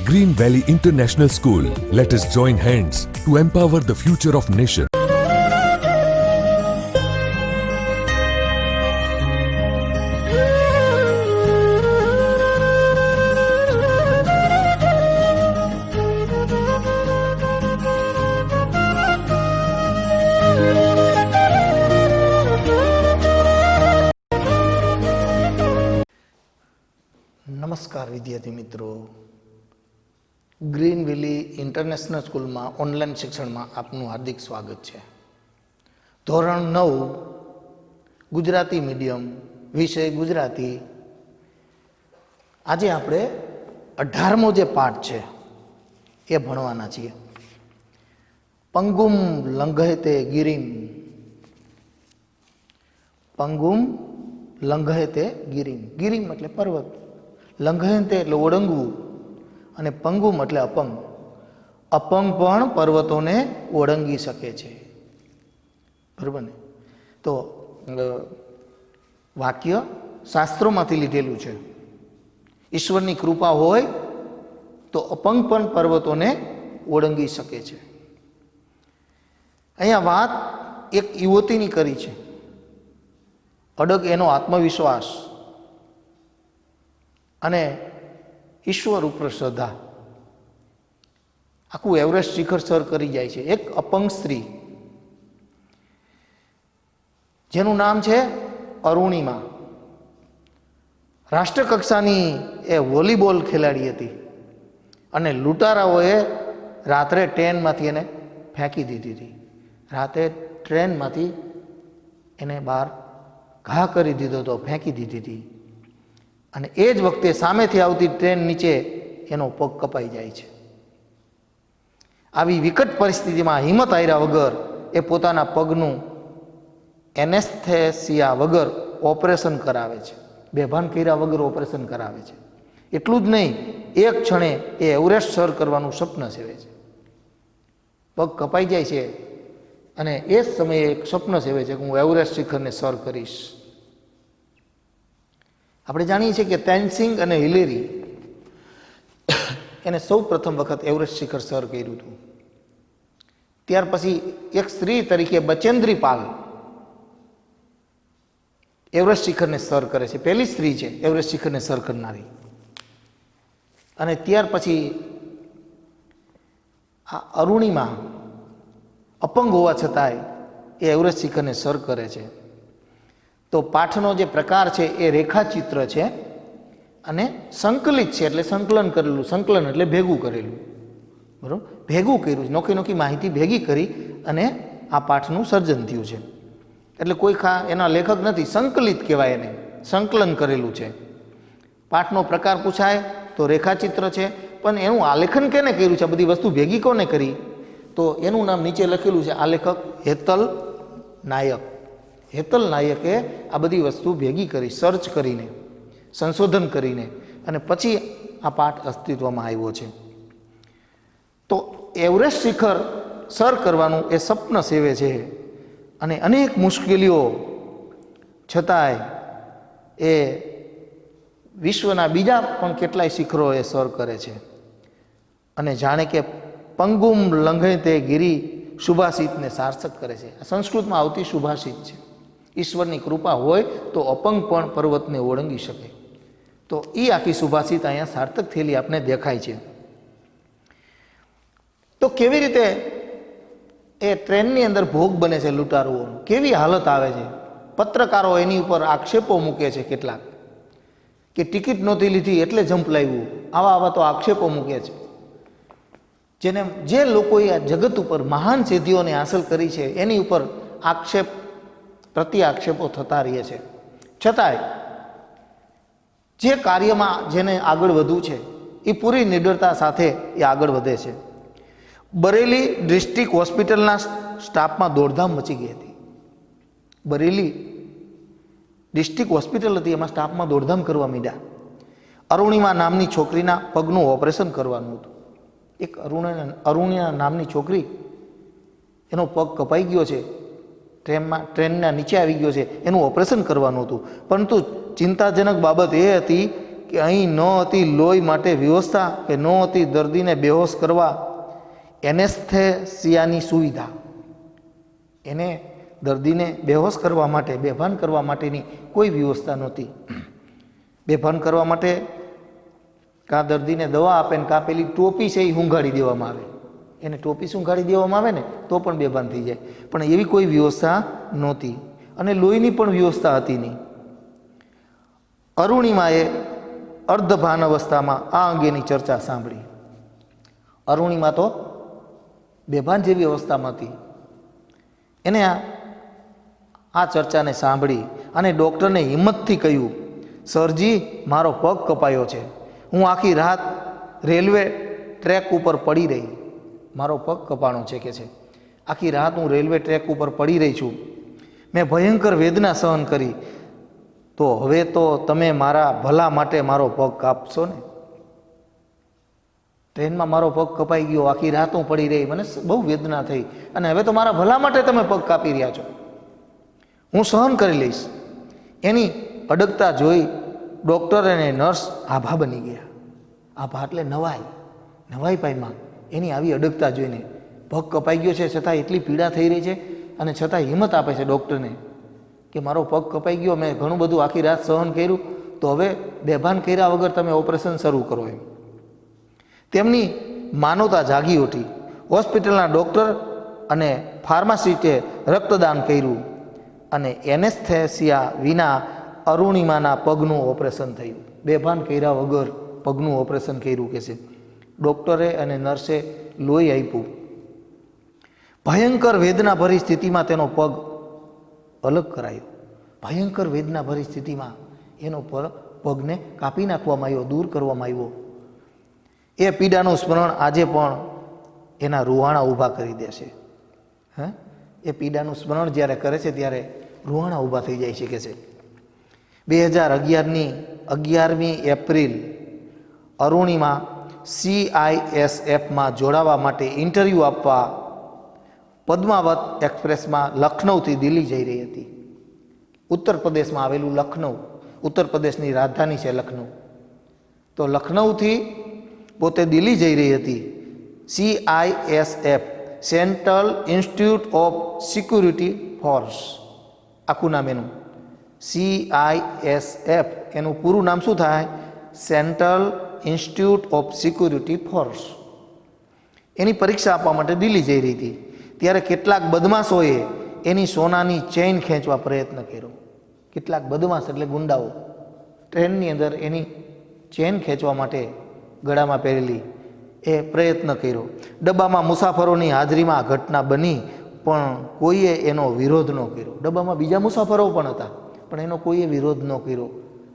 Green Valley International School. Let us join hands to empower the future of nation. નમસ્કાર વિદ્યાર્થી મિત્રો, green વેલી international સ્કૂલમાં online શિક્ષણમાં આપનું હાર્દિક સ્વાગત છે. ધોરણ 9 ગુજરાતી મીડિયમ, વિષય ગુજરાતી. આજે આપણે 18મો જે પાઠ છે એ ભણવાના છીએ. પંગુમ લંઘયતે ગિરિમ. પંગુમ લંઘયતે ગિરિમ. ગિરિમ એટલે પર્વત, લંઘયતે એટલે ઓળંગવું, અને પંગુમ એટલે અપંગ. અપંગ પણ પર્વતોને ઓળંગી શકે છે, બરાબર ને? તો વાક્ય શાસ્ત્રોમાંથી લીધેલું છે. ઈશ્વરની કૃપા હોય તો અપંગ પણ પર્વતોને ઓળંગી શકે છે. અહીંયા વાત એક યુવતીની કરી છે. અડગ એનો આત્મવિશ્વાસ અને ઈશ્વર ઉપર શ્રદ્ધા આખું એવરેસ્ટ શિખર સર કરી જાય છે. એક અપંગ સ્ત્રી જેનું નામ છે અરુણિમા, રાષ્ટ્રકક્ષાની એ વોલીબોલ ખેલાડી હતી, અને લૂંટારાઓએ રાત્રે ટ્રેનમાંથી એને ફેંકી દીધી હતી. રાતે ટ્રેનમાંથી એને બહાર ઘા કરી દીધો હતો, ફેંકી દીધી હતી. અને એ જ વખતે સામેથી આવતી ટ્રેન નીચે એનો પગ કપાઈ જાય છે. આવી વિકટ પરિસ્થિતિમાં હિંમત હાર્યા વગર એ પોતાના પગનું એનેસ્થેસિયા વગર ઓપરેશન કરાવે છે. બેભાન કર્યા વગર ઓપરેશન કરાવે છે. એટલું જ નહીં, એક ક્ષણે એ એવરેસ્ટ સર કરવાનું સ્વપ્ન સેવે છે. પગ કપાઈ જાય છે અને એ જ સમયે એક સ્વપ્ન સેવે છે કે હું એવરેસ્ટ શિખરને સર કરીશ. આપણે જાણીએ છીએ કે તેનસિંગ અને હિલેરી એને સૌ પ્રથમ વખત એવરેસ્ટ શિખર સર કર્યું હતું. ત્યાર પછી એક સ્ત્રી તરીકે બચેન્દ્રી પાલ એવરેસ્ટ શિખરને સર કરે છે. પહેલી સ્ત્રી છે એવરેસ્ટ શિખરને સર કરનારી. અને ત્યાર પછી આ અરુણિમા અપંગ હોવા છતાંય એ એવરેસ્ટ શિખરને સર કરે છે. તો પાઠનો જે પ્રકાર છે એ રેખાચિત્ર છે અને સંકલિત છે, એટલે સંકલન કરેલું. સંકલન એટલે ભેગું કરેલું, બરાબર? ભેગું કર્યું, નોખી નોખી માહિતી ભેગી કરી અને આ પાઠનું સર્જન થયું છે. એટલે કોઈ એના લેખક નથી, સંકલિત કહેવાય એને, સંકલન કરેલું છે. પાઠનો પ્રકાર પૂછાય તો રેખાચિત્ર છે, પણ એનું આલેખન કેને કર્યું છે, બધી વસ્તુ ભેગી કોને કરી, તો એનું નામ નીચે લખેલું છે. આલેખક હેતલ નાયક. હેતલ નાયકે આ બધી વસ્તુ ભેગી કરી, સર્ચ કરીને, સંશોધન કરીને, અને પછી આ પાઠ અસ્તિત્વમાં આવ્યો છે. તો એવરેસ્ટ શિખર સર કરવાનું એ સ્વપ્ન સેવે છે, અને અનેક મુશ્કેલીઓ છતાંય એ વિશ્વના બીજા પણ કેટલાય શિખરો એ સર કરે છે. અને જાણે કે પંગુમ લંઘયતે ગિરી સુભાષિતને સાર્થક કરે છે. આ સંસ્કૃતમાં આવતી સુભાષિત છે. ઈશ્વરની કૃપા હોય તો અપંગ પણ પર્વતને ઓળંગી શકે. તો એ આખી સુભાષિત અહીંયા સાર્થક થયેલી આપણે દેખાય છે. તો કેવી રીતે એ ટ્રેનની અંદર ભોગ બને છે લૂંટારુઓનો, કેવી હાલત આવે છે. પત્રકારો એની ઉપર આક્ષેપો મૂકે છે કેટલાક, કે ટિકિટ નહોતી લીધી એટલે જંપ લાવ્યું. આવા તો આક્ષેપો મૂકે છે. જે લોકોએ આ જગત ઉપર મહાન સિદ્ધિઓને હાંસલ કરી છે એની ઉપર આક્ષેપ પ્રતિ આક્ષેપો થતા રહે છે. છતાંય જે કાર્યમાં જેને આગળ વધવું છે એ પૂરી નિડરતા સાથે એ આગળ વધે છે. બરેલી ડિસ્ટ્રિક્ટ હોસ્પિટલના સ્ટાફમાં દોડધામ મચી ગઈ હતી. બરેલી ડિસ્ટ્રિક્ટ હોસ્પિટલ હતી, એમાં સ્ટાફમાં દોડધામ કરવા માંડ્યા. અરુણિમા નામની છોકરીના પગનું ઓપરેશન કરવાનું હતું. એક અરુણિમા નામની છોકરી, એનો પગ કપાઈ ગયો છે, ટ્રેનના નીચે આવી ગયો છે, એનું ઓપરેશન કરવાનું હતું. પરંતુ ચિંતાજનક બાબત એ હતી કે અહીં ન હતી લોહી માટે વ્યવસ્થા, કે ન હતી દર્દીને બેહોશ કરવા એનેસ્થેસિયાની સુવિધા. એને દર્દીને બેહોશ કરવા માટે, બેભાન કરવા માટેની કોઈ વ્યવસ્થા નહોતી. બેભાન કરવા માટે કાં દર્દીને દવા આપે ને કાં પેલી ટોપી છે એ ઊંઘાડી દેવામાં આવે. એને ટોપી ઊંઘાડી દેવામાં આવે ને તો પણ બેભાન થઈ જાય, પણ એવી કોઈ વ્યવસ્થા નહોતી. અને લોહીની પણ વ્યવસ્થા હતી નહીં. અરુણિમાએ અર્ધભાન અવસ્થામાં આ અંગેની ચર્ચા સાંભળી. અરુણિમા તો બેભાન જેવી અવસ્થામાં હતી. એને આ ચર્ચાને સાંભળી અને ડૉક્ટરને હિંમતથી કહ્યું, સરજી, મારો પગ કપાયો છે. હું આખી રાત રેલવે ટ્રેક ઉપર પડી રહી. મારો પગ કપાણો છે કે છે. આખી રાત હું રેલવે ટ્રેક ઉપર પડી રહી છું. મેં ભયંકર વેદના સહન કરી. તો હવે તો તમે મારા ભલા માટે મારો પગ કાપશો ને? ટ્રેનમાં મારો પગ કપાઈ ગયો, આખી રાત હું પડી રહી, મને બહુ વેદના થઈ, અને હવે તો મારા ભલા માટે તમે પગ કાપી રહ્યા છો. હું સહન કરી લઈશ. એની અડગતા જોઈ ડૉક્ટર અને નર્સ આભા બની ગયા. આભા એટલે નવાઈ પાઈમાં. એની આવી અડગતા જોઈને, પગ કપાઈ ગયો છે છતાં એટલી પીડા થઈ રહી છે, અને છતાં હિંમત આપે છે ડૉક્ટરને કે મારો પગ કપાઈ ગયો, મેં ઘણું બધું આખી રાત સહન કર્યું, તો હવે બેભાન કર્યા વગર તમે ઓપરેશન શરૂ કરો એમ. તેમની માનવતા જાગી ઉઠી. હોસ્પિટલના ડૉક્ટર અને ફાર્માસિસ્ટે રક્તદાન કર્યું અને એનેસ્થેસિયા વિના અરુણિમાના પગનું ઓપરેશન થયું. બેભાન કર્યા વગર પગનું ઓપરેશન કર્યું કે છે. ડૉક્ટરે અને નર્સે લોહી આપ્યું. ભયંકર વેદનાભરી સ્થિતિમાં તેનો પગ અલગ કરાયો. ભયંકર વેદનાભરી સ્થિતિમાં એનો પગને કાપી નાખવામાં આવ્યો, દૂર કરવામાં આવ્યો. એ પીડાનું સ્મરણ આજે પણ એના રૂવાણા ઊભા કરી દેશે. એ પીડાનું સ્મરણ જ્યારે કરે છે ત્યારે રૂવાણા ઊભા થઈ જાય છે કે છે. 2011 એપ્રિલ અરુણિમા CISFમાં જોડાવા માટે ઇન્ટરવ્યૂ આપવા પદ્માવત એક્સપ્રેસમાં લખનૌથી દિલ્હી જઈ રહી હતી. ઉત્તર પ્રદેશમાં આવેલું લખનૌ, ઉત્તર પ્રદેશની રાજધાની છે લખનૌ. તો લખનૌથી પોતે દિલ્હી જઈ રહી હતી. CISF, central institute of security force, આખું નામ એનું. CISF એનું પૂરું નામ શું થાય? Central institute of security force. એની પરીક્ષા આપવા માટે દિલ્હી જઈ રહી હતી. ત્યારે કેટલાક બદમાશોએ એની સોનાની ચેઇન ખેંચવા પ્રયત્ન કર્યો. કેટલાક બદમાશ એટલે ગુંડાઓ ટ્રેનની અંદર એની ચેઇન ખેંચવા માટે ગળામાં પહેરેલી એ પ્રયત્ન કર્યો. ડબ્બામાં મુસાફરોની હાજરીમાં આ ઘટના બની, પણ કોઈએ એનો વિરોધ ન કર્યો. ડબ્બામાં બીજા મુસાફરો પણ હતા, પણ એનો કોઈએ વિરોધ ન કર્યો.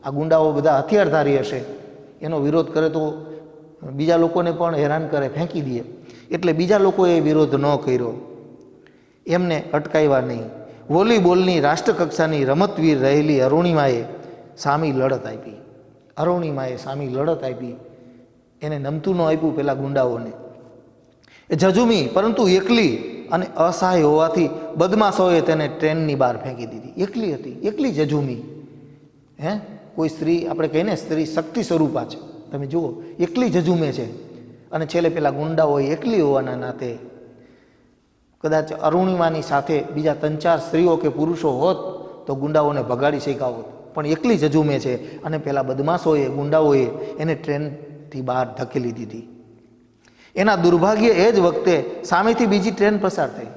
આ ગુંડાઓ બધા હથિયારધારી હશે, એનો વિરોધ કરે તો બીજા લોકોને પણ હેરાન કરે, ફેંકી દે, એટલે બીજા લોકોએ વિરોધ ન કર્યો. એમને અટકાવ્યા નહીં. વોલીબોલની રાષ્ટ્રકક્ષાની રમતવીર રહેલી અરુણિમાએ સામી લડત આપી. અરુણિમાએ સામી લડત આપી. એને નમતું ન આપ્યું પેલા ગુંડાઓને. એ ઝઝુમી, પરંતુ એકલી અને અસહાય હોવાથી બદમાશોએ તેને ટ્રેનની બહાર ફેંકી દીધી. એકલી હતી, એકલી ઝઝુમી. કોઈ સ્ત્રી, આપણે કહીએ ને સ્ત્રી શક્તિ સ્વરૂપા છે, તમે જુઓ એકલી ઝઝુમે છે. અને છેલ્લે પેલા ગુંડાઓ એકલી હોવાના નાતે કદાચ અરુણિમાની સાથે બીજા 3-4 સ્ત્રીઓ કે પુરુષો હોત તો ગુંડાઓને ભગાડી શક્યા હોત, પણ એકલી ઝઝુમે છે. અને પેલા બદમાશોએ, ગુંડાઓએ એને ટ્રેનથી બહાર ધકેલી દીધી. એના દુર્ભાગ્ય એ જ વખતે સામેથી બીજી ટ્રેન પસાર થઈ.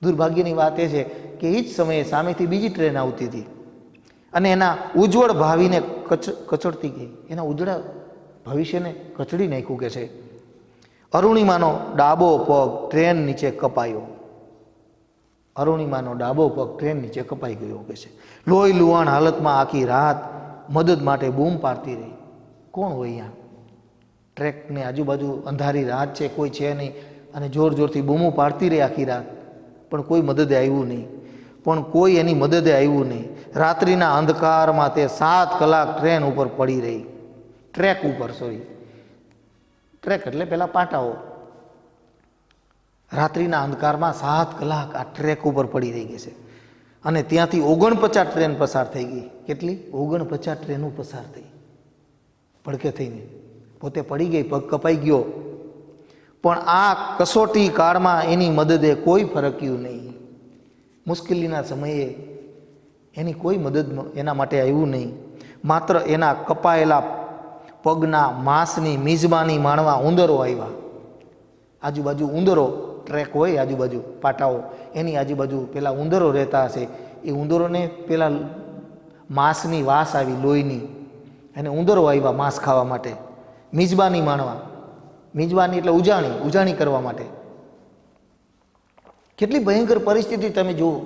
દુર્ભાગ્યની વાત એ છે કે એ જ સમયે સામેથી બીજી ટ્રેન આવતી હતી અને એના ઉજ્જવળ ભાવિને કચડતી ગઈ. એના ઉજ્જવળ ભવિષ્યને કચડી નાખ્યું કે છે. અરુણિમાનો ડાબો પગ ટ્રેન નીચે કપાયો. અરુણિમાનો ડાબો પગ ટ્રેન નીચે કપાઈ ગયો કે છે. લોહી લુહાણ હાલતમાં આખી રાત મદદ માટે બૂમ પાડતી રહી. કોણ હોય અહીંયા? ટ્રેકની આજુબાજુ અંધારી રાત છે, કોઈ છે નહીં, અને જોર જોરથી બૂમો પાડતી રહી આખી રાત, પણ કોઈ મદદે આવ્યું નહીં. પણ કોઈ એની મદદે આવ્યું નહીં. રાત્રિના અંધકારમાં તે 7 કલાક ટ્રેન ઉપર પડી રહી. ટ્રેક ઉપર, સોરી, ટ્રેક એટલે પેલા પાટાઓ. રાત્રિના અંધકારમાં 7 કલાક આ ટ્રેક ઉપર પડી રહી છે. અને ત્યાંથી 49 ટ્રેન પસાર થઈ ગઈ. કેટલી? 49 ટ્રેનો પસાર થઈ. ભડકે થઈને. પોતે પડી ગઈ, પગ કપાઈ ગયો, પણ આ કસોટી કાળમાં એની મદદે કોઈ ફરક્યું નહીં. મુશ્કેલીના સમયે એની કોઈ મદદ એના માટે આવ્યું નહીં. માત્ર એના કપાયેલા પગના માંસની મિજબાની માણવા ઉંદરો આવ્યા. આજુબાજુ ઉંદરો, ટ્રેક હોય આજુબાજુ પાટાઓ, એની આજુબાજુ પેલા ઉંદરો રહેતા હશે. એ ઉંદરોને પેલા માંસની વાસ આવી, લોહીની, અને ઉંદરો આવ્યા માંસ ખાવા માટે, મિજબાની માણવા. મિજબાની એટલે ઉજાણી કરવા માટે. કેટલી ભયંકર પરિસ્થિતિ તમે જુઓ.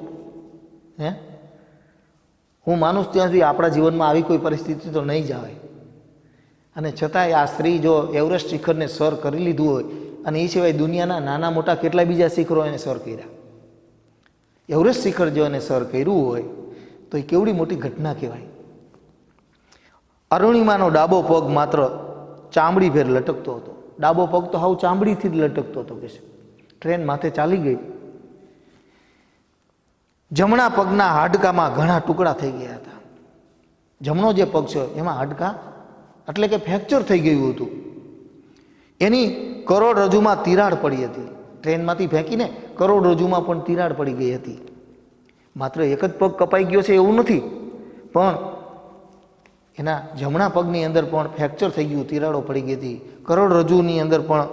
હે, હું માનું ત્યાં સુધી આપણા જીવનમાં આવી કોઈ પરિસ્થિતિ તો નહીં જ આવે. અને છતાંય આ સ્ત્રી જો એવરેસ્ટ શિખરને સર કરી લીધું હોય, અને એ સિવાય દુનિયાના નાના મોટા કેટલા બીજા શિખરો એને સર કર્યા, એવરેસ્ટ શિખર જો એને સર કર્યું હોય તો એ કેવડી મોટી ઘટના કહેવાય. અરુણિમાનો ડાબો પગ માત્ર ચામડી ભેર લટકતો હતો. ડાબો પગ તો હાવ ચામડીથી જ લટકતો હતો કે છે. ટ્રેન માથે ચાલી ગઈ. જમણા પગના હાડકામાં ઘણા ટુકડા થઈ ગયા હતા. જમણો જે પગ છે એમાં હાડકા એટલે કે ફ્રેક્ચર થઈ ગયું હતું. એની કરોડરજ્જુમાં તિરાડ પડી હતી. ટ્રેનમાંથી ફેંકીને કરોડરજ્જુમાં પણ તિરાડ પડી ગઈ હતી. માત્ર એક જ પગ કપાઈ ગયો છે એવું નથી, પણ એના જમણા પગની અંદર પણ ફ્રેક્ચર થઈ ગયું, તિરાડો પડી ગઈ હતી. કરોડરજ્જુની અંદર પણ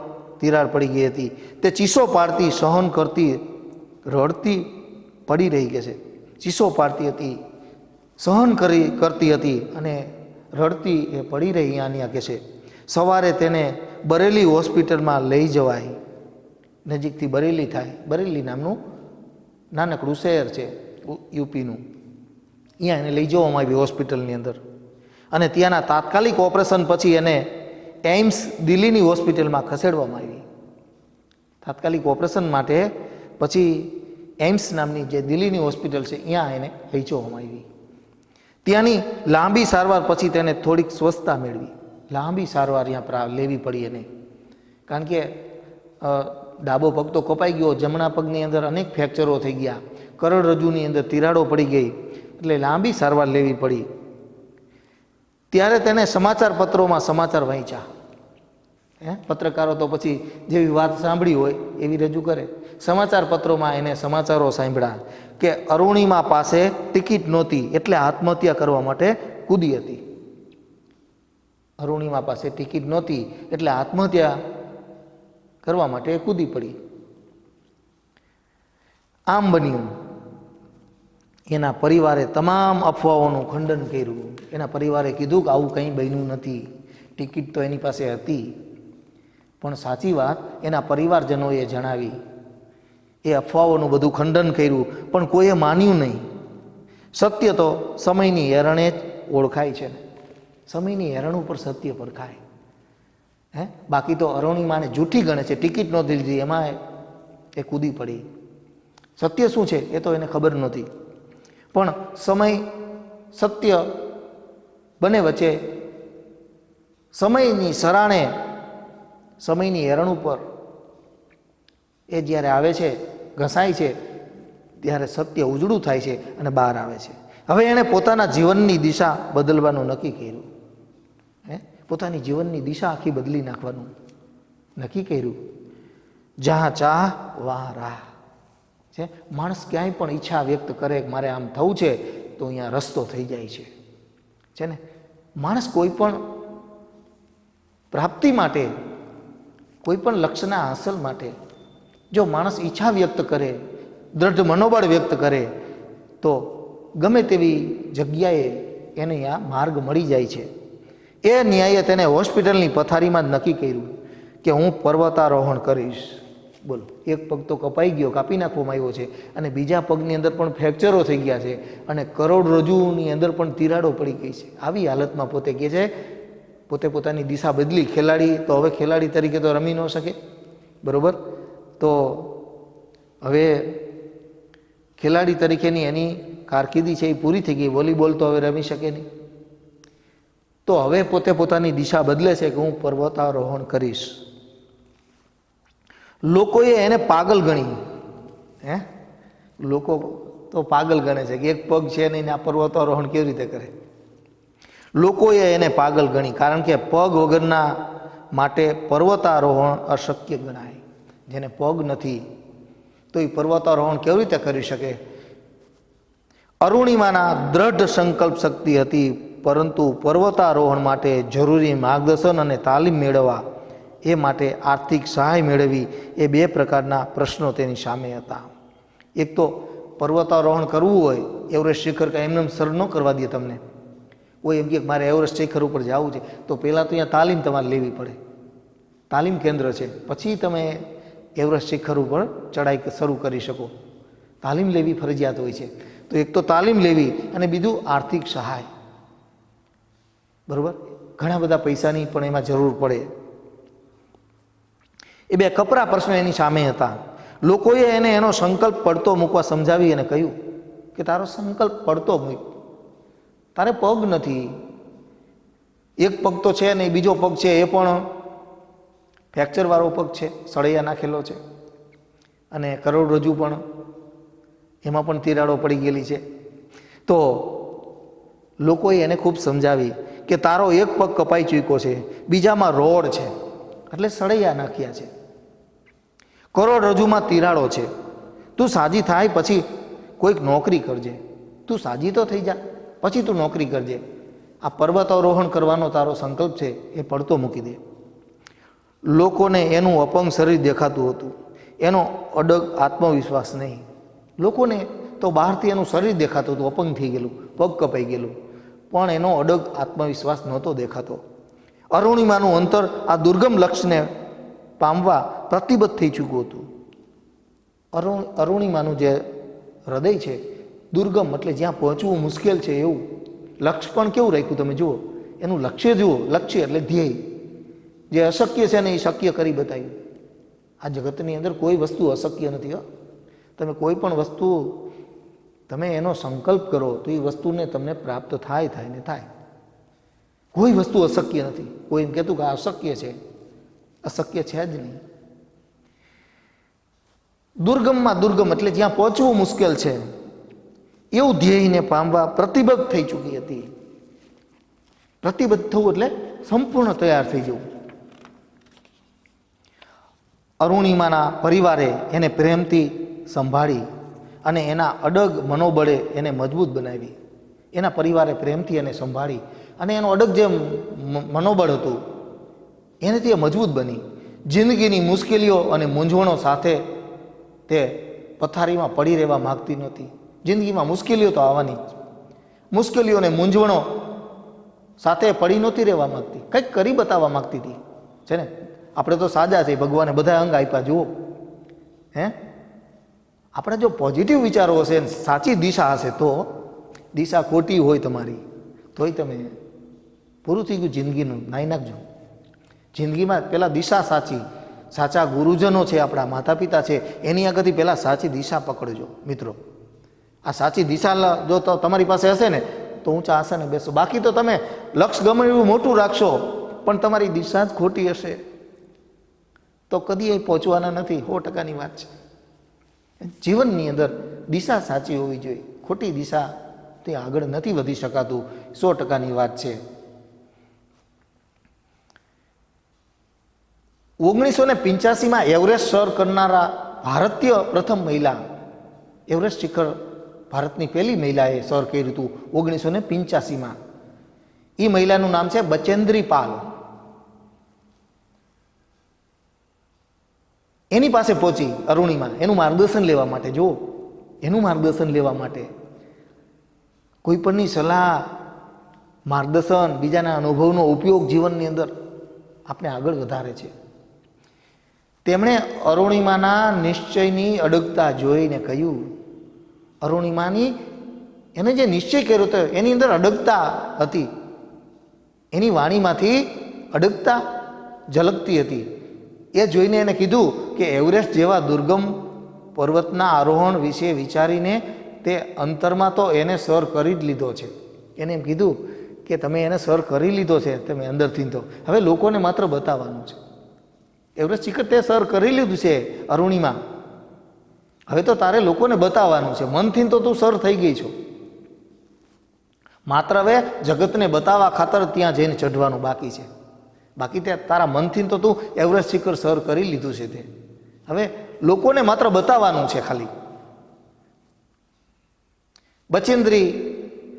તિરાડ પડી ગઈ હતી. તે ચીસો પાડતી, સહન કરતી, રડતી પડી રહી કે છે. ચીસો પાડતી હતી, સહન કરતી હતી અને રડતી એ પડી રહી અહીંયા કે છે. સવારે તેને બરેલી હોસ્પિટલમાં લઈ જવાય. નજીકથી બરેલી થાય. બરેલી નામનું નાનકડું શહેર છે યુપીનું. અહીંયા એને લઈ જવામાં આવી હોસ્પિટલની અંદર, અને ત્યાંના તાત્કાલિક ઓપરેશન પછી એને એમ્સ દિલ્હીની હોસ્પિટલમાં ખસેડવામાં આવી. તાત્કાલિક ઓપરેશન માટે પછી એમ્સ નામની જે દિલ્હીની હોસ્પિટલ છે ત્યાં એને લઈ જવામાં આવી. ત્યાંની લાંબી સારવાર પછી તેને થોડીક સ્વસ્થતા મેળવી. લાંબી સારવાર ત્યાં લેવી પડી એને, કારણ કે ડાબો પગ તો કપાઈ ગયો, જમણા પગની અંદર અનેક ફ્રેક્ચરો થઈ ગયા, કરોડરજ્જુની અંદર તિરાડો પડી ગઈ, એટલે લાંબી સારવાર લેવી પડી. ત્યારે તેને સમાચાર પત્રોમાં સમાચાર વાંચ્યા. પત્રકારો તો પછી જેવી વાત સાંભળી હોય એવી રજૂ કરે. સમાચાર પત્રોમાં એને સમાચારો સાંભળ્યા કે અરુણિમા પાસે ટિકિટ નહોતી એટલે આત્મહત્યા કરવા માટે કૂદી હતી. અરુણિમા પાસે ટિકિટ નહોતી એટલે આત્મહત્યા કરવા માટે કૂદી પડી. આમ બન્યું. એના પરિવારે તમામ અફવાઓનું ખંડન કર્યું. એના પરિવારે કીધું કે આવું કંઈ બન્યું નથી, ટિકિટ તો એની પાસે હતી. પણ સાચી વાત એના પરિવારજનોએ જણાવી. એ અફવાઓનું બધું ખંડન કર્યું, પણ કોઈએ માન્યું નહીં. સત્ય તો સમયની હેરણે જ ઓળખાય છે ને. સમયની હેરણ ઉપર સત્ય પરખાય. બાકી તો અરુણિમાને જૂઠી ગણે છે, ટિકિટ નહોતી લીધી એમાં એ કૂદી પડી. સત્ય શું છે એ તો એને ખબર નહોતી. પણ સમય સત્ય બંને વચ્ચે સમયની સરાણે, સમયની હેરણ ઉપર એ જ્યારે આવે છે, ઘસાય છે, ત્યારે સત્ય ઉજળું થાય છે અને બહાર આવે છે. હવે એણે પોતાના જીવનની દિશા બદલવાનું નક્કી કર્યું. પોતાની જીવનની દિશા આખી બદલી નાખવાનું નક્કી કર્યું. જहाँ ચાહ વહાં રાહ છે. માણસ ક્યાંય પણ ઈચ્છા વ્યક્ત કરે કે મારે આમ થવું છે તો અહીંયા રસ્તો થઈ જાય છે ને. માણસ કોઈ પણ પ્રાપ્તિ માટે, કોઈ પણ લક્ષ્યના હાંસલ માટે જો માણસ ઈચ્છા વ્યક્ત કરે, દ્રઢ મનોબળ વ્યક્ત કરે, તો ગમે તેવી જગ્યાએ એને આ માર્ગ મળી જાય છે. એ ન્યાયે તેને હોસ્પિટલની પથારીમાં જ નક્કી કર્યું કે હું પર્વતારોહણ કરીશ. બોલો, એક પગ તો કપાઈ ગયો, કાપી નાખવામાં આવ્યો છે, અને બીજા પગની અંદર પણ ફ્રેક્ચરો થઈ ગયા છે, અને કરોડરજ્જુની અંદર પણ તિરાડો પડી ગઈ છે. આવી હાલતમાં પોતે કહે છે, પોતે પોતાની દિશા બદલી. ખેલાડી તો હવે ખેલાડી તરીકે તો રમી ન શકે, બરાબર? તો હવે ખેલાડી તરીકેની એની કારકિર્દી છે એ પૂરી થઈ ગઈ. વોલીબોલ તો હવે રમી શકે નહીં. તો હવે પોતે પોતાની દિશા બદલે છે કે હું પર્વતારોહણ કરીશ. લોકોએ એને પાગલ ગણી. લોકો તો પાગલ ગણે છે કે એક પગ છે નહીં, આ પર્વતારોહણ કેવી રીતે કરે. લોકોએ એને પાગલ ગણી, કારણ કે પગ વગરના માટે પર્વતારોહણ અશક્ય ગણાય. જેને પગ નથી તો એ પર્વતારોહણ કેવી રીતે કરી શકે? અરુણિમાના દ્રઢ સંકલ્પ શક્તિ હતી, પરંતુ પર્વતારોહણ માટે જરૂરી માર્ગદર્શન અને તાલીમ મેળવવા, એ માટે આર્થિક સહાય મેળવવી, એ બે પ્રકારના પ્રશ્નો તેની સામે હતા. એક તો પર્વતારોહણ કરવું હોય, એવરેસ્ટ શિખર કાંઈ એમને સર ન કરવા દે તમને. કોઈ એમ કે મારે એવરેસ્ટ શિખર ઉપર જવું છે, તો પહેલાં તો અહીંયા તાલીમ તમારે લેવી પડે. તાલીમ કેન્દ્ર છે, પછી તમે એવરેસ્ટ શિખર ઉપર ચડાઈ શરૂ કરી શકો. તાલીમ લેવી ફરજિયાત હોય છે. તો એક તો તાલીમ લેવી અને બીજું આર્થિક સહાય. બરાબર, ઘણા બધા પૈસાની પણ એમાં જરૂર પડે. એ બે કપરા પ્રશ્નો એની સામે હતા. લોકોએ એને એનો સંકલ્પ પડતો મૂકવા સમજાવી અને કહ્યું કે તારો સંકલ્પ પડતો મૂક, તારે પગ નથી. એક પગ તો છે ને બીજો પગ છે એ પણ ફ્રેક્ચરવાળો પગ છે, સળૈયા નાખેલો છે, અને કરોડરજ્જુ પણ એમાં પણ તિરાડો પડી ગયેલી છે. તો લોકોએ એને ખૂબ સમજાવી કે તારો એક પગ કપાઈ ચૂક્યો છે, બીજામાં રોડ છે એટલે સળૈયા નાખ્યા છે, કરોડરજ્જુમાં તિરાડો છે, તું સાજી થાય પછી કોઈક નોકરી કરજે. તું સાજી તો થઈ જા, પછી તું નોકરી કરજે. આ પર્વતારોહણ કરવાનો તારો સંકલ્પ છે એ પડતો મૂકી દે. લોકોને એનું અપંગ શરીર દેખાતું હતું, એનો અડગ આત્મવિશ્વાસ નહીં. લોકોને તો બહારથી એનું શરીર દેખાતું હતું, અપંગ થઈ ગયેલું, પગ કપાઈ ગયેલું, પણ એનો અડગ આત્મવિશ્વાસ નહોતો દેખાતો. અરુણિમાનું અંતર આ દુર્ગમ લક્ષ્યને પામવા પ્રતિબદ્ધ થઈ ચૂક્યું હતું. અરુણિમાનું જે હૃદય છે દુર્ગમ એટલે જ્યાં પહોંચવું મુશ્કેલ છે એવું. લક્ષ્ય પણ કેવું રાખ્યું તમે જુઓ, એનું લક્ષ્ય જુઓ. લક્ષ્ય એટલે ધ્યેય. જે અશક્ય છે ને એ શક્ય કરી બતાવ્યું. આ જગતની અંદર કોઈ વસ્તુ અશક્ય નથી. તમે કોઈ પણ વસ્તુ તમે એનો સંકલ્પ કરો તો એ વસ્તુને તમને પ્રાપ્ત થાય ને થાય. કોઈ વસ્તુ અશક્ય નથી. કોઈ એમ કહેતું કે આ અશક્ય છે, અશક્ય છે જ નહીં. દુર્ગમમાં દુર્ગમ એટલે જ્યાં પહોંચવું મુશ્કેલ છે એવું ધ્યેયને પામવા પ્રતિબદ્ધ થઈ ચૂકી હતી. પ્રતિબદ્ધ થવું એટલે સંપૂર્ણ તૈયાર થઈ જવું. અરુણિમાના પરિવારે એને પ્રેમથી સંભાળી અને એના અડગ મનોબળે એને મજબૂત બનાવી. એના પરિવારે પ્રેમથી એને સંભાળી અને એનો અડગ જે મનોબળ હતું એનાથી એ મજબૂત બની. જિંદગીની મુશ્કેલીઓ અને મૂંઝવણો સાથે તે પથારીમાં પડી રહેવા માગતી નહોતી. જિંદગીમાં મુશ્કેલીઓ તો આવવાની જ. મુશ્કેલીઓ અને મૂંઝવણો સાથે પડી નહોતી રહેવા માગતી, કંઈક કરી બતાવવા માગતી હતી. છે ને, આપણે તો સાજા છે, ભગવાને બધા અંગ આપ્યા જુઓ. આપણે જો પોઝિટિવ વિચારો હશે, સાચી દિશા હશે, તો દિશા ખોટી હોય તમારી તોય તમે પૂરું થઈ ગયું જિંદગીનું, નાઈ નાખજો. જિંદગીમાં પહેલાં દિશા સાચી, સાચા ગુરુજનો છે, આપણા માતા પિતા છે, એની આગળથી પહેલાં સાચી દિશા પકડજો મિત્રો. આ સાચી દિશા જો તો તમારી પાસે હશે ને તો ઊંચા આસને બેસો. બાકી તો તમે લક્ષ્ય ગમે એવું મોટું રાખશો પણ તમારી દિશા જ ખોટી હશે તો કદી એ પહોંચવાના નથી. 100%ની વાત છે. જીવનની અંદર દિશા સાચી હોવી જોઈએ. ખોટી દિશા તે આગળ નથી વધી શકાતું. 100%ની વાત છે. 1985માં એવરેસ્ટ સર કરનારા ભારતીય પ્રથમ મહિલા, એવરેસ્ટ શિખર ભારતની પહેલી મહિલાએ સર કર્યું હતું 1985માં. એ મહિલાનું નામ છે બચેન્દ્રી પાલ. એની પાસે પહોંચી અરુણિમા એનું માર્ગદર્શન લેવા માટે. જો એનું માર્ગદર્શન લેવા માટે કોઈ પણની સલાહ, માર્ગદર્શન, બીજાના અનુભવનો ઉપયોગ જીવનની અંદર આપણે આગળ વધારે છે. તેમણે અરુણિમાના નિશ્ચયની અડગતા જોઈને કહ્યું, અરુણિમાની એને જે નિશ્ચય કર્યો હતો એની અંદર અડગતા હતી. એની વાણીમાંથી અડગતા ઝલકતી હતી. એ જોઈને એને કીધું કે એવરેસ્ટ જેવા દુર્ગમ પર્વતના આરોહણ વિશે વિચારીને તે અંતરમાં તો એને સર કરી જ લીધો છે. એને એમ કીધું કે તમે એને સર કરી લીધો છે તમે અંદરથી, તો હવે લોકોને માત્ર બતાવવાનું છે. એવરેસ્ટ શિખર તે સર કરી લીધું છે અરુણિમા, હવે તો તારે લોકોને બતાવવાનું છે. મનથી તો તું સર થઈ ગઈ છો, માત્ર હવે જગતને બતાવવા ખાતર ત્યાં જઈને ચઢવાનું બાકી છે. બાકી ત્યાં તારા મનથી તો તું એવરેસ્ટ શિખર સર કરી લીધું છે. તે હવે લોકોને માત્ર બતાવવાનું છે ખાલી. બચેન્દ્રી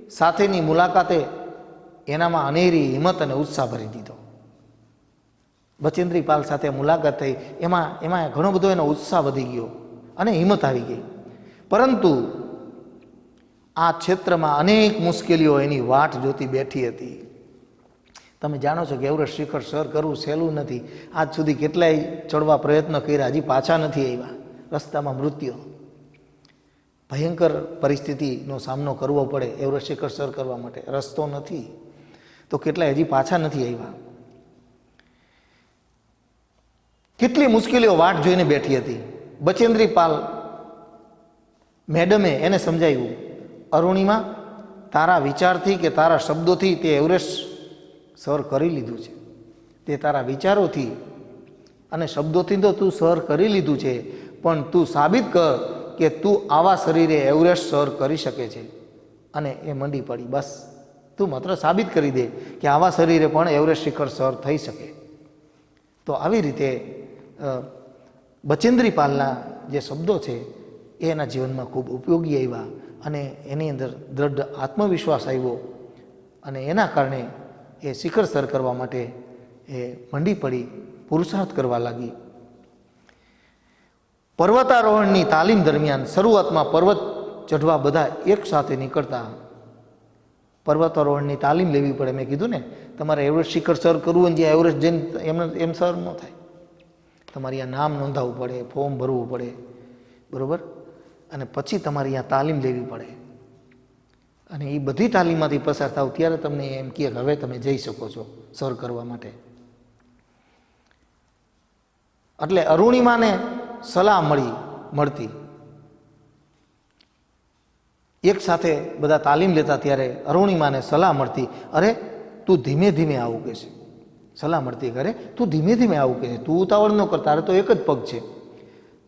સાથેની મુલાકાતે એનામાં અનેરી હિંમત અને ઉત્સાહ ભરી દીધો. બચેન્દ્રી પાલ સાથે મુલાકાત થઈ, એમાં ઘણો બધો એનો ઉત્સાહ વધી ગયો અને હિંમત આવી ગઈ. પરંતુ આ ક્ષેત્રમાં અનેક મુશ્કેલીઓ એની વાટ જોતી બેઠી હતી. તમે જાણો છો કે એવરેસ્ટ શિખર સર કરવું સહેલું નથી. આજ સુધી કેટલાય ચડવા પ્રયત્ન કર્યા, હજી પાછા નથી આવ્યા. રસ્તામાં મૃત્યુ, ભયંકર પરિસ્થિતિનો સામનો કરવો પડે એવરેસ્ટ શિખર સર કરવા માટે. રસ્તો નથી તો કેટલાય હજી પાછા નથી આવ્યા. કેટલી મુશ્કેલીઓ વાટ જોઈને બેઠી હતી. બચેન્દ્રી પાલ મેડમે એને સમજાવ્યું, અરુણિમા, તારા વિચારથી કે તારા શબ્દોથી તે એવરેસ્ટ સર કરી લીધું છે. તે તારા વિચારોથી અને શબ્દોથી તો તું સર કરી લીધું છે, પણ તું સાબિત કર કે તું આવા શરીરે એવરેસ્ટ સર કરી શકે છે. અને એ મંડી પડી, બસ તું માત્ર સાબિત કરી દે કે આવા શરીરે પણ એવરેસ્ટ શિખર સર થઈ શકે. તો આવી રીતે બચેન્દ્રી પાલના જે શબ્દો છે એ એના જીવનમાં ખૂબ ઉપયોગી આવ્યા અને એની અંદર દ્રઢ આત્મવિશ્વાસ આવ્યો અને એના કારણે એ શિખર સર કરવા માટે એ મંડી પડી, પુરુષાર્થ કરવા લાગી. પર્વતારોહણની તાલીમ દરમિયાન શરૂઆતમાં પર્વત ચઢવા બધા એક સાથે નીકળતા. પર્વતારોહણની તાલીમ લેવી પડે. મેં કીધું ને, તમારે એવરેસ્ટ શિખર સર કરવું હોય, જ્યાં એવરેસ્ટ જઈને એમ સર ન થાય. તમારે અહીંયા નામ નોંધાવવું પડે, ફોર્મ ભરવું પડે, બરાબર, અને પછી તમારે અહીંયા તાલીમ લેવી પડે. અને એ બધી તાલીમમાંથી પસાર થાવ ત્યારે તમને એમ કહે કે હવે તમે જઈ શકો છો સર કરવા માટે. એટલે અરુણિમાને સલાહ મળતી. એક સાથે બધા તાલીમ લેતા ત્યારે અરુણિમાને સલાહ મળતી, અરે તું ધીમે ધીમે આવું કહે છે. સલાહ મળતી, અરે તું ધીમે ધીમે આવું કહે છે, તું ઉતાવળ ન કર, તારે તો એક જ પગ છે.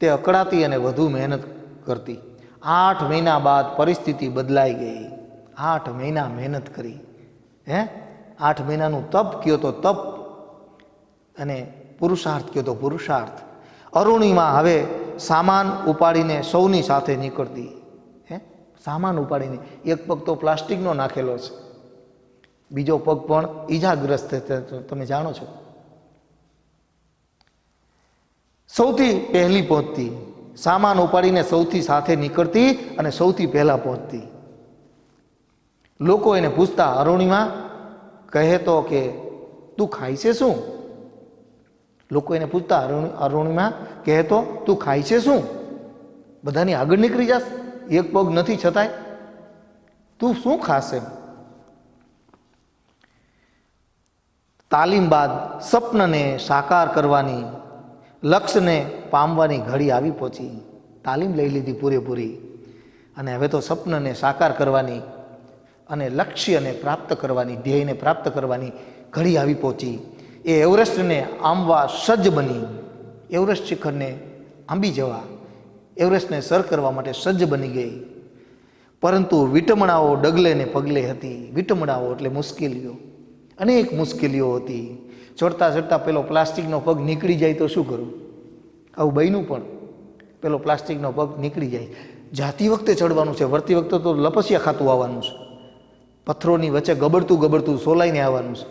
તે અકળાતી અને વધુ મહેનત કરતી. 8 મહિના બાદ પરિસ્થિતિ બદલાઈ ગઈ. 8 મહિના મહેનત કરી, 8 મહિનાનું તપ કયો તો તપ અને પુરુષાર્થ કયો તો પુરુષાર્થ. અરુણિમા હવે સામાન ઉપાડીને સૌની સાથે નીકળતી. સામાન ઉપાડીને, એક પગ તો પ્લાસ્ટિકનો નાખેલો છે, બીજો પગ પણ ઈજાગ્રસ્ત તમે જાણો છો. સૌથી પહેલી પહોંચતી, સામાન ઉપાડીને સૌથી સાથે નીકળતી અને સૌથી પહેલા પહોંચતી. લોકો એને પૂછતા, અરુણિમા કહે તો કે તું ખાય છે શું? લોકો એને પૂછતા, અરુણિમા કહે તો તું ખાય છે શું? બધાની આગળ નીકળી જાસ, એક પગ નથી છતાંય તું શું ખાશે? તાલીમ બાદ સ્વપ્નને સાકાર કરવાની, લક્ષ્યને પામવાની ઘડી આવી પહોંચી. તાલીમ લઈ લીધી પૂરેપૂરી અને હવે તો સ્વપ્નને સાકાર કરવાની અને લક્ષ્યને પ્રાપ્ત કરવાની, ધ્યેયને પ્રાપ્ત કરવાની ઘડી આવી પહોંચી. એ એવરેસ્ટને આંબવા સજ્જ બની. એવરેસ્ટ શિખરને આંબી જવા, એવરેસ્ટને સર કરવા માટે સજ્જ બની ગઈ. પરંતુ વિટમણાઓ ડગલે ને પગલે હતી. વિટમણાઓ એટલે મુશ્કેલીઓ, અનેક મુશ્કેલીઓ હતી. ચડતા ચડતા પેલો પ્લાસ્ટિકનો પગ નીકળી જાય તો શું કરું? આવું બન્યું, પણ પેલો પ્લાસ્ટિકનો પગ નીકળી જાય. જાતી વખતે ચડવાનું છે, વળતી વખતે તો લપસિયા ખાતું આવવાનું છે, પથ્થરોની વચ્ચે ગબડતું સોલાઈને આવવાનું છે.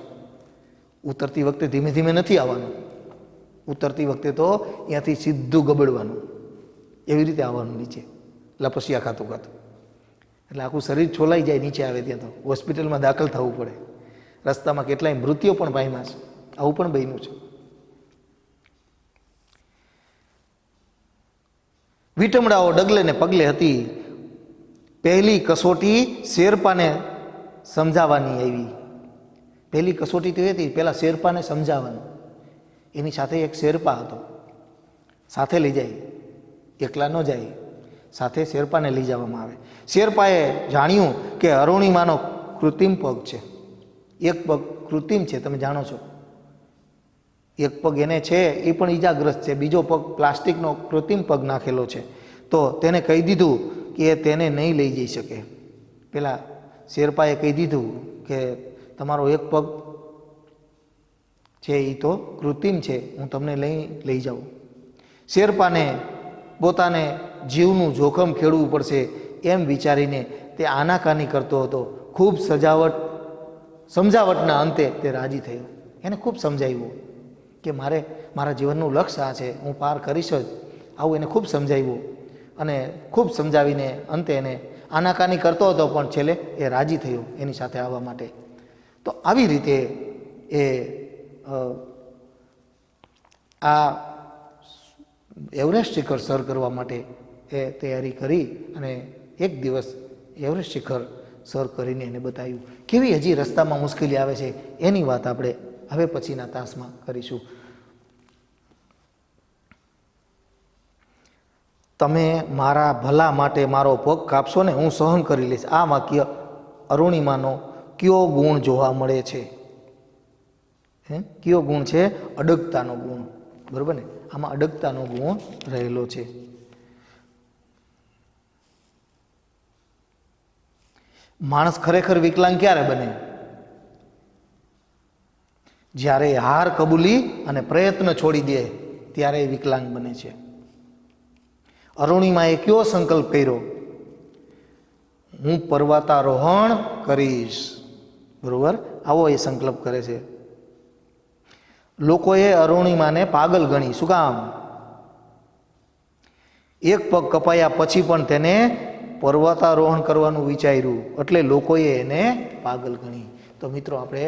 ઉતરતી વખતે ધીમે ધીમે નથી આવવાનું, ઉતરતી વખતે તો અહીંયાથી સીધું ગબડવાનું, એવી રીતે આવવાનું નીચે, લપસિયા ખાતું. એટલે આખું શરીર છોલાઈ જાય નીચે આવે ત્યાં તો હોસ્પિટલમાં દાખલ થવું પડે. રસ્તામાં કેટલાય મૃત્યુ પણ પામ્યા છે, આવું પણ બન્યું છે. વિટમડાઓ ડગલે ને પગલે હતી. પહેલી કસોટી શેરપાને સમજાવવાની આવી. પહેલી કસોટી તો એ હતી, પહેલાં શેરપાને સમજાવવાનું. એની સાથે એક શેરપા હતો, સાથે લઈ જાય, એકલા ન જાય, સાથે શેરપાને લઈ જવામાં આવે. શેરપાએ જાણ્યું કે અરુણિમાનો કૃત્રિમ પગ છે, એક પગ કૃત્રિમ છે, તમે જાણો છો. એક પગ એને છે એ પણ ઈજાગ્રસ્ત છે, બીજો પગ પ્લાસ્ટિકનો કૃત્રિમ પગ નાખેલો છે. તો તેને કહી દીધું કે તેને નહીં લઈ જઈ શકે. પેલા શેરપાએ કહી દીધું કે તમારો એક પગ છે એ તો કૃત્રિમ છે, હું તમને લઈ જાઉં. શેરપાને પોતાને જીવનું જોખમ ખેડવું પડશે એમ વિચારીને તે આનાકાની કરતો હતો. ખૂબ સમજાવટના અંતે તે રાજી થયો. એને ખૂબ સમજાવ્યું કે મારા જીવનનું લક્ષ્ય આ છે, હું પાર કરીશ જ, આવું એને ખૂબ સમજાવ્યું. અને ખૂબ સમજાવીને અંતે એને આનાકાની કરતો હતો, પણ છેલ્લે એ રાજી થયો એની સાથે આવવા માટે. તો આવી રીતે એ આ એવરેસ્ટ શિખર સર કરવા માટે એ તૈયારી કરી અને એક દિવસ એવરેસ્ટ શિખર સર કરીને એને બતાવ્યું. કેવી હજી રસ્તામાં મુશ્કેલી આવે છે એની વાત આપણે હવે પછીના તાસમાં કરીશું. તમે મારા ભલા માટે મારો પગ કાપશો ને, હું સહન કરી લઈશ. આ વાક્ય અરુણિમાનો કયો ગુણ જોવા મળે છે? કયો ગુણ છે? અડગતાનો ગુણ. બરોબર ને? આમાં અડગતાનો ગુણ રહેલો છે. માણસ ખરેખર વિકલાંગ ક્યારે બને? જ્યારે હાર કબૂલી અને પ્રયત્ન છોડી દે ત્યારે એ વિકલાંગ બને છે. અરુણિમાએ કયો સંકલ્પ કર્યો? હું પર્વતારોહણ કરીશ. બરોબર? આવો એ સંકલ્પ કરે છે. લોકોએ અરુણિમાને પાગલ ગણી. શું કામ? એક પગ કપાયા પછી પણ તેને પર્વતારોહણ કરવાનું વિચાર્યું, એટલે લોકોએ એને પાગલ ગણી. તો મિત્રો આપણે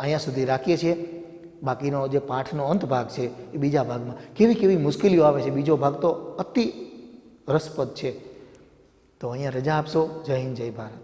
અહીંયા સુધી રાખીએ છીએ. બાકીનો જે પાઠનો અંત ભાગ છે એ બીજા ભાગમાં કેવી કેવી મુશ્કેલીઓ આવે છે, બીજો ભાગ તો અતિ રસપ્રદ છે. તો અહીંયા રજા આપશો. જય હિન્દ, જય ભારત.